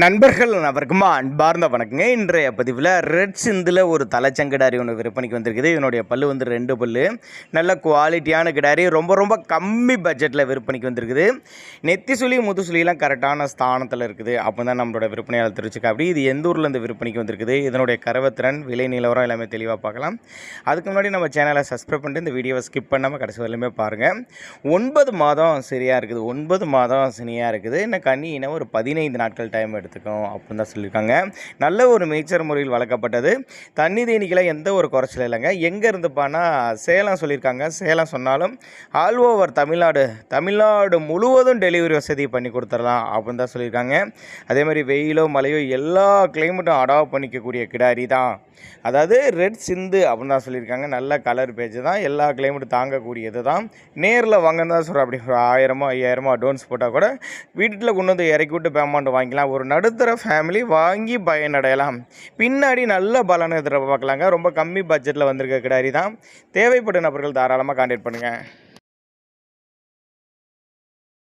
நண்பர்கள் அவருக்குமா அன்பார்ந்த வணக்கங்க. இன்றைய பதிவில் ரெட் சிந்தில் ஒரு தலைச்சங்கிடாரி ஒன்று விற்பனைக்கு வந்திருக்குது. இதனுடைய பல்லு வந்து 2 பல்லு, நல்ல குவாலிட்டியான கிடாரி, ரொம்ப ரொம்ப கம்மி பட்ஜெட்டில் விற்பனைக்கு வந்திருக்குது. நெத்தி சுழி முதுசுலிலாம் கரெக்டான ஸ்தானத்தில் இருக்குது. அப்போ தான் நம்மளோட விற்பனையாளர் தெரிவிச்சுக்க. அப்படி இது எந்த ஊர்லேருந்து விற்பனைக்கு வந்திருக்குது, இதனுடைய கறவைத்திறன், விலை நிலவரம் எல்லாமே தெளிவாக பார்க்கலாம். அதுக்கு முன்னாடி நம்ம சேனலை சப்ஸ்கிரைப் பண்ணிட்டு இந்த வீடியோவை ஸ்கிப் பண்ணாமல் கடைசி வரலையுமே பாருங்கள். 9 மாதம் சரியாக இருக்குது, 9 மாதம் சனியாக இருக்குது. இன்னும் கண்ணி இன்னும் ஒரு 15 நாட்கள் டைம் எடுத்துக்கும் அப்படின்னு தான் சொல்லியிருக்காங்க. நல்ல ஒரு மேய்ச்சல் முறையில் வளர்க்கப்பட்டது. தண்ணி தேனிக்கெல்லாம் எந்த ஒரு குறைச்சலும் இல்லைங்க. எங்கே இருந்துப்பானா சேலம் சொல்லியிருக்காங்க. சேலம் சொன்னாலும் ஆல் ஓவர் தமிழ்நாடு முழுவதும் டெலிவரி வசதி பண்ணி கொடுத்துடலாம் அப்படின்னு தான் சொல்லியிருக்காங்க. அதே மாதிரி வெயிலோ மழையோ எல்லா கிளைமேட்டும் அடாப்ட் பண்ணிக்கக்கூடிய கிடாரி தான். அதாவது ரெட் சிந்து அப்படின்னு தான் சொல்லியிருக்காங்க. நல்ல கலர் பேஜ் தான், எல்லா கிளைமேட்டும் தாங்கக்கூடியது தான். நேரில் வாங்கன்னு தான் சொல்கிறேன். அப்படி 1000 5000 அட்வான்ஸ் போட்டால் கூட வீட்டில் கொண்டு வந்து இறக்கி விட்டு பேமெண்ட் வாங்கிக்கலாம். ஒரு நடுத்தர ஃபேமிலி வாங்கி பயனடையலாம். பின்னாடி நல்ல பலனை எதிர்பார்க்கலாங்க. ரொம்ப கம்மி பட்ஜெட்டில் வந்திருக்க கிடாரி தான். தேவைப்படும் நபர்கள் தாராளமாக கான்டாக்ட் பண்ணுங்கள்.